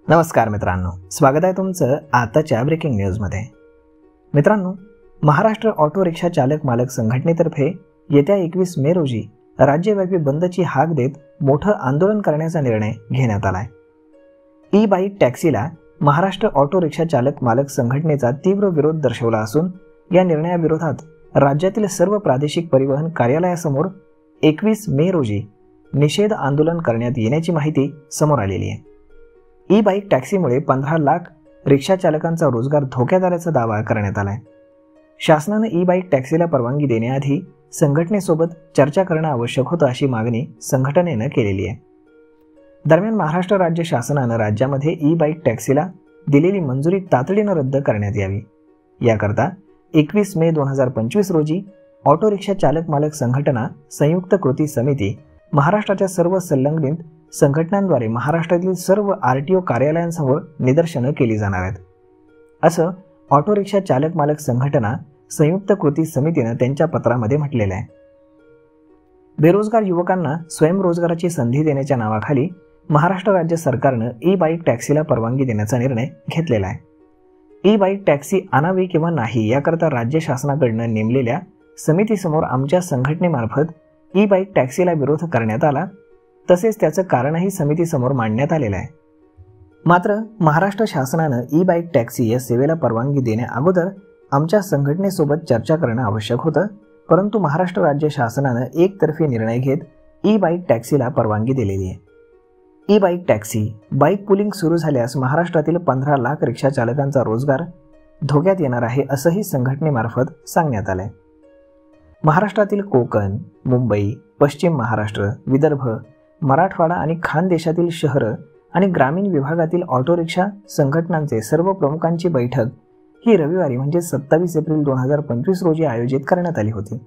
नमस्कार मित्रांनो, स्वागत आहे तुमचं आताच्या ब्रेकिंग न्यूजमध्ये। मित्रांनो, महाराष्ट्र ऑटो रिक्षा चालक मालक संघटनेतर्फे येत्या 21 मे रोजी राज्यव्यापी बंदची हाक देत मोठं आंदोलन करण्याचा निर्णय घेण्यात आलाय। ई बाईक टॅक्सीला महाराष्ट्र ऑटो रिक्षा चालक मालक संघटनेचा तीव्र विरोध दर्शवला असून या निर्णयाविरोधात राज्यातील सर्व प्रादेशिक परिवहन कार्यालयासमोर 21 मे रोजी निषेध आंदोलन करण्यात येण्याची माहिती समोर आलेली आहे। ई बाईक टॅक्सीमुळे 15 लाख रिक्षा चालकांचा रोजगार धोक्यात आल्याचा दावा करण्यात आलाय। शासनाने ई बाईक टॅक्सीला परवानगी देण्याआधी संघटनेसोबत चर्चा करणं आवश्यक होतं अशी मागणी संघटनेनं केलेली आहे। दरम्यान महाराष्ट्र राज्य शासनानं राज्यामध्ये ई बाईक टॅक्सीला दिलेली मंजुरी तातडीनं रद्द करण्यात यावी याकरता 21 मे 2025 रोजी ऑटो रिक्षा चालक मालक संघटना संयुक्त कृती समिती महाराष्ट्राच्या सर्व संलग्नित संघटनांद्वारे महाराष्ट्रातील सर्व आरटीओ कार्यालयांसमोर निदर्शनं केली जाणार आहेत, असं ऑटो रिक्षा चालक मालक संघटना संयुक्त कृती समितीनं त्यांच्या पत्रामध्ये म्हटलेलं आहे। बेरोजगार युवकांना स्वयंरोजगाराची संधी देण्याच्या नावाखाली महाराष्ट्र राज्य सरकारनं ई बाईक टॅक्सीला परवानगी देण्याचा निर्णय घेतलेला आहे। ई बाईक टॅक्सी आणावी किंवा नाही याकरता राज्य शासनाकडनं नेमलेल्या समितीसमोर आमच्या संघटनेमार्फत ई बाईक टॅक्सीला विरोध करण्यात आला, तसेच त्याचं कारणही समितीसमोर मांडण्यात आलेलं आहे। मात्र महाराष्ट्र शासनानं ई बाईक टॅक्सी या सेवेला परवानगी देण्याअगोदर आमच्या संघटनेसोबत चर्चा करणं आवश्यक होतं, परंतु महाराष्ट्र राज्य शासनानं एकतर्फी निर्णय घेत ई बाईक टॅक्सीला परवानगी दिलेली आहे। E bike taxi bike pulling सुरू झाल्यास महाराष्ट्रातील 15 लाख रिक्षा चालकांचा रोजगार धोक्यात येणार आहे, असंही संघटनेमार्फत सांगण्यात आलंय। महाराष्ट्रातील कोकण, मुंबई, पश्चिम महाराष्ट्र, विदर्भ, मराठवाडा आणि खानदेशातील शहरं आणि ग्रामीण विभागातील ऑटो रिक्षा संघटनांचे सर्व प्रमुखांची बैठक ही रविवारी म्हणजे 27 एप्रिल 2025 रोजी आयोजित करण्यात आली होती।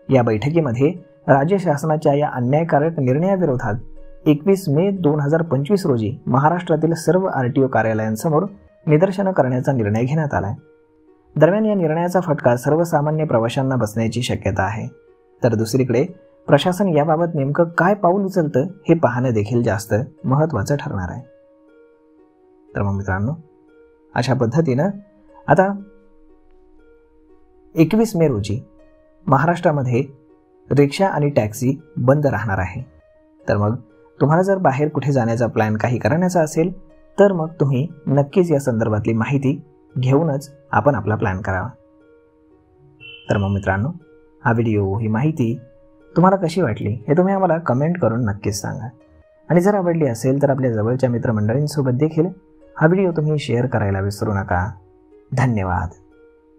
या बैठकीमध्ये राज्य शासनाच्या या अन्यायकारक निर्णयाविरोधात 21 मे 2025 रोजी महाराष्ट्रातील सर्व आरटीओ कार्यालयांसमोर निदर्शनं करण्याचा निर्णय घेण्यात आलाय। दरम्यान या निर्णयाचा फटका सर्वसामान्य प्रवाशांना बसण्याची शक्यता आहे, तर दुसरीकडे प्रशासन याबाबत नेमकं काय पाऊल उचलतं हे पाहणं देखील जास्त महत्त्वाचं ठरणार आहे। तर मग मित्रांनो, अशा पद्धतीनं आता 21 मे रोजी महाराष्ट्रामध्ये रिक्षा आणि टॅक्सी बंद राहणार आहे। तर मग तुम्हाला जर बाहेर कुठे जाण्याचा प्लॅन काही करण्याचा असेल तर मग तुम्ही नक्कीच या संदर्भातली माहिती घेऊनच आपण आपला प्लॅन करावा। तर मग मित्रांनो, हा व्हिडिओ, ही माहिती तुम्हाला कशी वाटली हे तुम्ही आम्हाला कमेंट करून नक्कीच सांगा। आणि जर आवडली असेल तर आपल्या जवळच्या मित्रमंडळींसोबत देखील हा व्हिडिओ तुम्ही शेअर करायला विसरू नका। धन्यवाद।